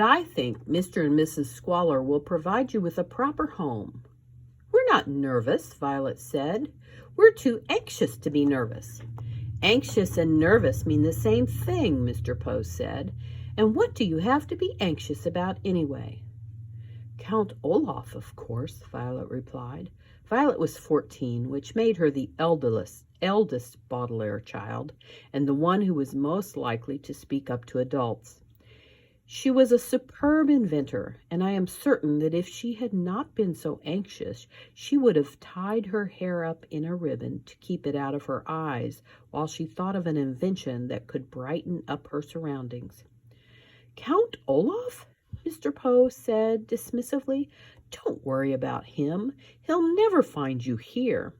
I think Mr. and Mrs. Squalor will provide you with a proper home." "We're not nervous," Violet said. "We're too anxious to be nervous." "Anxious and nervous mean the same thing," Mr. Poe said. "And what do you have to be anxious about anyway?" "Count Olaf, of course," Violet replied. Violet was 14, which made her the eldest Baudelaire child, and the one who was most likely to speak up to adults. She was a superb inventor, and I am certain that if she had not been so anxious, she would have tied her hair up in a ribbon to keep it out of her eyes while she thought of an invention that could brighten up her surroundings. "Count Olaf?" Mr. Poe said dismissively. "Don't worry about him. He'll never find you here."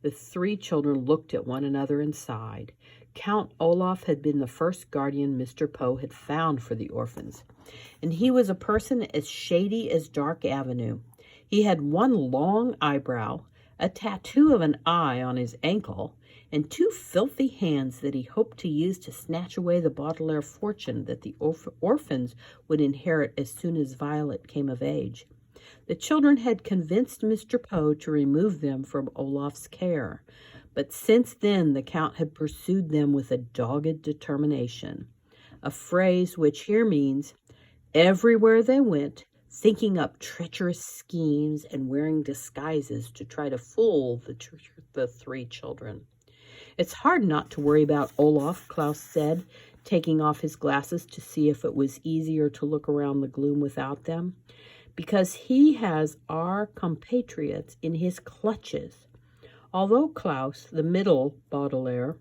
The three children looked at one another and sighed. Count Olaf had been the first guardian Mr. Poe had found for the orphans, and he was a person as shady as Dark Avenue. He had one long eyebrow, a tattoo of an eye on his ankle, and two filthy hands that he hoped to use to snatch away the Baudelaire fortune that the orphans would inherit as soon as Violet came of age. The children had convinced Mr. Poe to remove them from Olaf's care, but since then the Count had pursued them with a dogged determination, a phrase which here means everywhere they went, thinking up treacherous schemes and wearing disguises to try to fool the three children. "It's hard not to worry about Olaf," Klaus said, taking off his glasses to see if it was easier to look around the gloom without them, "because he has our compatriots in his clutches." Although Klaus, the middle Baudelaire,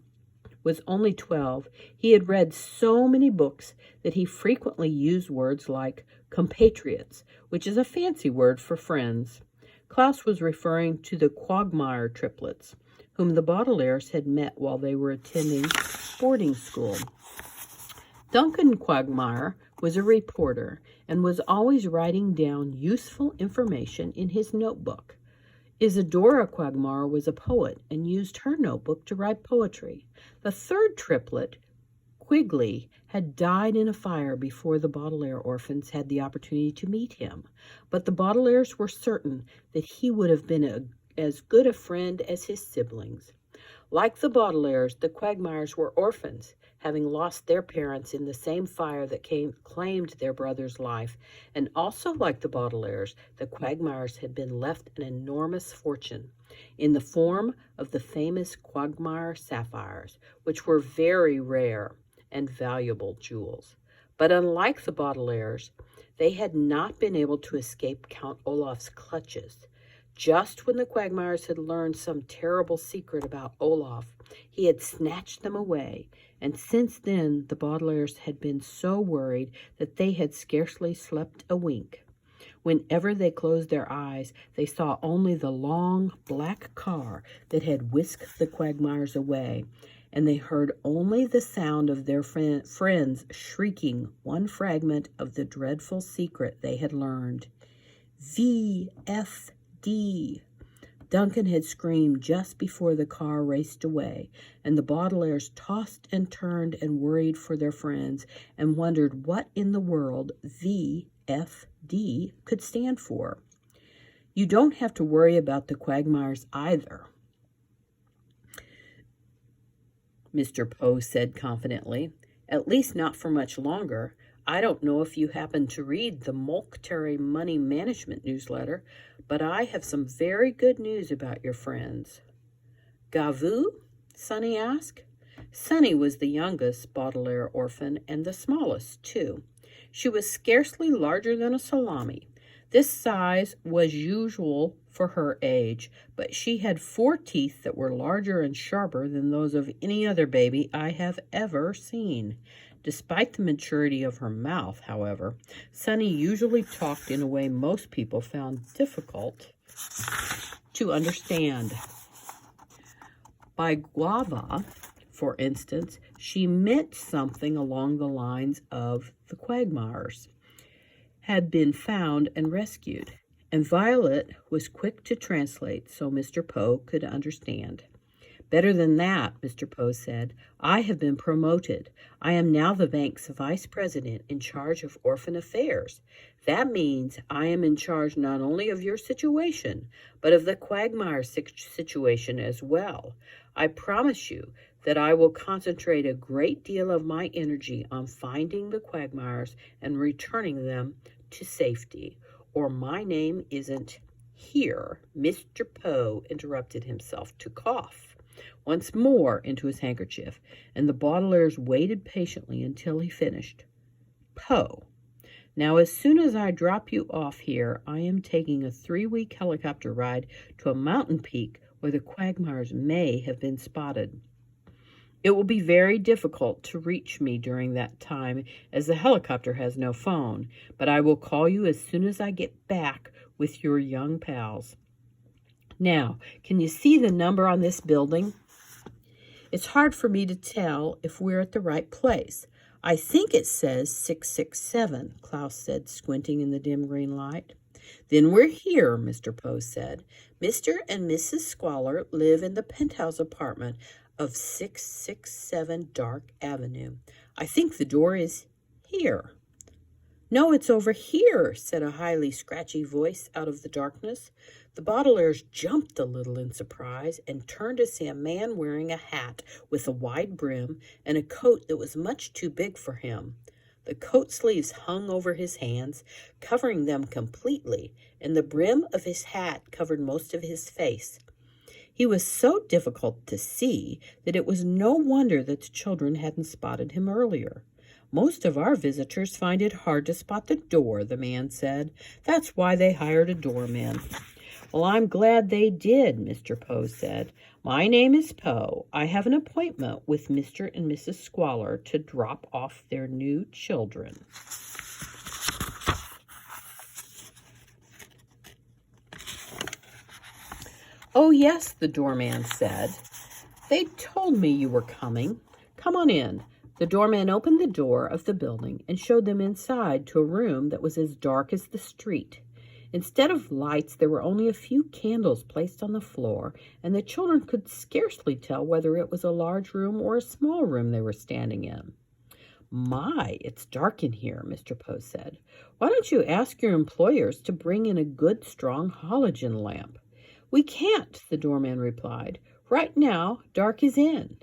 was only 12, he had read so many books that he frequently used words like compatriots, which is a fancy word for friends. Klaus was referring to the Quagmire triplets, whom the Baudelaires had met while they were attending boarding school. Duncan Quagmire was a reporter and was always writing down useful information in his notebook. Isadora Quagmire was a poet and used her notebook to write poetry. The third triplet, Quigley, had died in a fire before the Baudelaire orphans had the opportunity to meet him, but the Baudelaires were certain that he would have been as good a friend as his siblings. Like the Baudelaires, the Quagmires were orphans, having lost their parents in the same fire that claimed their brother's life, and also like the Baudelaires, the Quagmires had been left an enormous fortune in the form of the famous Quagmire sapphires, which were very rare and valuable jewels. But unlike the Baudelaires, they had not been able to escape Count Olaf's clutches. Just when the Quagmires had learned some terrible secret about Olaf, he had snatched them away, and since then the Baudelaires had been so worried that they had scarcely slept a wink. Whenever they closed their eyes, they saw only the long black car that had whisked the Quagmires away, and they heard only the sound of their friends shrieking one fragment of the dreadful secret they had learned. V.F.D. Duncan had screamed just before the car raced away, and the Baudelaires tossed and turned and worried for their friends and wondered what in the world V.F.D. could stand for. "You don't have to worry about the Quagmires either," Mr. Poe said confidently. "At least not for much longer. I don't know if you happen to read the Molkteri Money Management newsletter, but I have some very good news about your friends." "Gavu?" Sonny asked. Sonny was the youngest Baudelaire orphan and the smallest, too. She was scarcely larger than a salami. This size was usual for her age, but she had 4 teeth that were larger and sharper than those of any other baby I have ever seen. Despite the maturity of her mouth, however, Sonny usually talked in a way most people found difficult to understand. By guava, for instance, she meant something along the lines of the Quagmires had been found and rescued, and Violet was quick to translate so Mr. Poe could understand. Better than that, Mr. Poe said. I have been promoted. I am now the bank's vice president in charge of orphan affairs. That means I am in charge not only of your situation, but of the Quagmire situation as well. I promise you that I will concentrate a great deal of my energy on finding the Quagmires and returning them to safety, or my name isn't here. Mr. Poe interrupted himself to cough once more into his handkerchief, and the Baudelaires waited patiently until he finished. Poe, now as soon as I drop you off here, I am taking a 3-week helicopter ride to a mountain peak where the Quagmires may have been spotted. It will be very difficult to reach me during that time, as the helicopter has no phone, but I will call you as soon as I get back with your young pals. Now, can you see the number on this building? It's hard for me to tell if we're at the right place. I think it says 667, Klaus said, squinting in the dim green light. Then we're here, Mr. Poe said. Mr. and Mrs. Squalor live in the penthouse apartment of 667 Dark Avenue. I think the door is here. No, it's over here, said a highly scratchy voice out of the darkness. The Baudelaires jumped a little in surprise and turned to see a man wearing a hat with a wide brim and a coat that was much too big for him. The coat sleeves hung over his hands, covering them completely, and the brim of his hat covered most of his face. He was so difficult to see that it was no wonder that the children hadn't spotted him earlier. Most of our visitors find it hard to spot the door, the man said. That's why they hired a doorman. Well, I'm glad they did, Mr. Poe said. My name is Poe. I have an appointment with Mr. and Mrs. Squalor to drop off their new children. Oh, yes, the doorman said. They told me you were coming. Come on in. The doorman opened the door of the building and showed them inside to a room that was as dark as the street. Instead of lights, there were only a few candles placed on the floor, and the children could scarcely tell whether it was a large room or a small room they were standing in. My, it's dark in here, Mr. Poe said. Why don't you ask your employers to bring in a good, strong halogen lamp? We can't, the doorman replied. Right now, dark is in.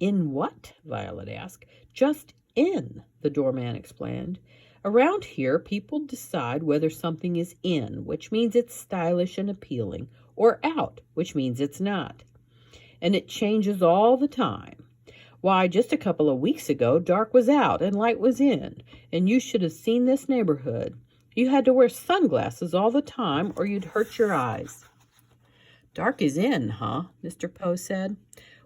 In what? Violet asked. Just in, the doorman explained. Around here, people decide whether something is in, which means it's stylish and appealing, or out, which means it's not. And it changes all the time. Why, just a couple of weeks ago, dark was out and light was in, and you should have seen this neighborhood. You had to wear sunglasses all the time or you'd hurt your eyes. Dark is in, huh? Mr. Poe said.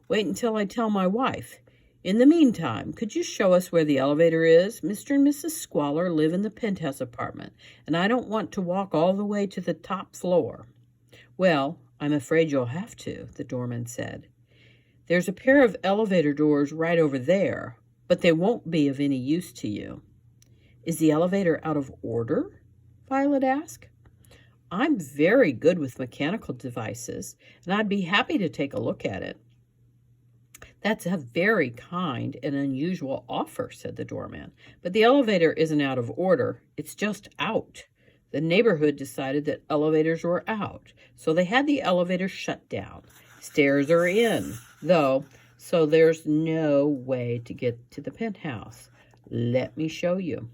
Wait until I tell my wife. In the meantime, could you show us where the elevator is? Mr. and Mrs. Squalor live in the penthouse apartment, and I don't want to walk all the way to the top floor. Well, I'm afraid you'll have to, the doorman said. There's a pair of elevator doors right over there, but they won't be of any use to you. Is the elevator out of order? Violet asked. I'm very good with mechanical devices, and I'd be happy to take a look at it. That's a very kind and unusual offer, said the doorman. But the elevator isn't out of order. It's just out. The neighborhood decided that elevators were out, so they had the elevator shut down. Stairs are in, though, so there's no way to get to the penthouse. Let me show you.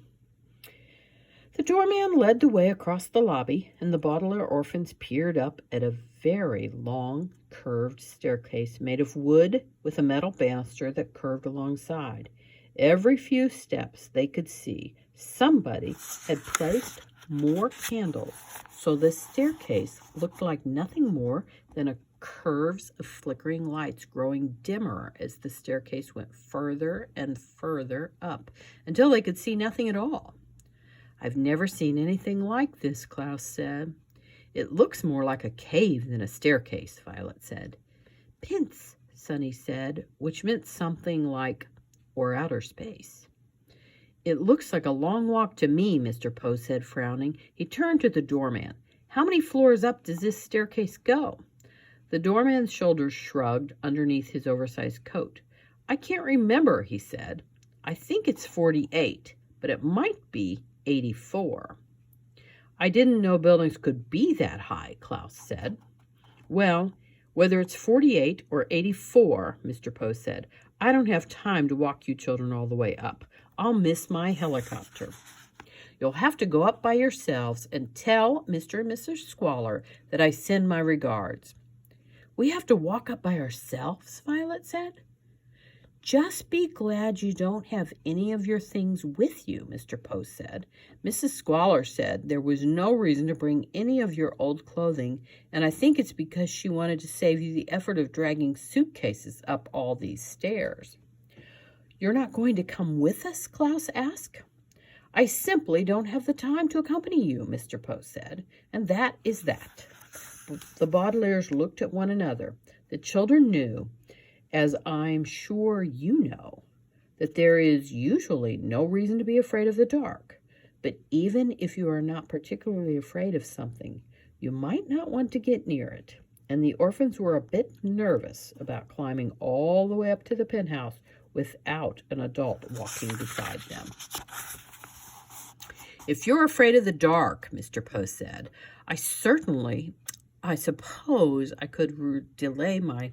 The doorman led the way across the lobby, and the Baudelaire orphans peered up at a very long, curved staircase made of wood with a metal banister that curved alongside. Every few steps they could see somebody had placed more candles, so the staircase looked like nothing more than a curves of flickering lights growing dimmer as the staircase went further and further up until they could see nothing at all. I've never seen anything like this, Klaus said. It looks more like a cave than a staircase, Violet said. Pince, Sonny said, which meant something like, or outer space. It looks like a long walk to me, Mr. Poe said, frowning. He turned to the doorman. How many floors up does this staircase go? The doorman's shoulders shrugged underneath his oversized coat. I can't remember, he said. I think it's 48, but it might be 84. I didn't know buildings could be that high, Klaus said. Well, whether it's 48 or 84, Mr. Poe said, I don't have time to walk you children all the way up. I'll miss my helicopter. You'll have to go up by yourselves and tell Mr. and Mrs. Squalor that I send my regards. We have to walk up by ourselves, Violet said. Just be glad you don't have any of your things with you, Mr. Poe said. Mrs. Squalor said there was no reason to bring any of your old clothing, and I think it's because she wanted to save you the effort of dragging suitcases up all these stairs. You're not going to come with us? Klaus asked. I simply don't have the time to accompany you, Mr. Poe said, and that is that. The Baudelaires looked at one another. The children knew, as I'm sure you know, that there is usually no reason to be afraid of the dark. But even if you are not particularly afraid of something, you might not want to get near it. And the orphans were a bit nervous about climbing all the way up to the penthouse without an adult walking beside them. If you're afraid of the dark, Mr. Poe said, I suppose I could delay my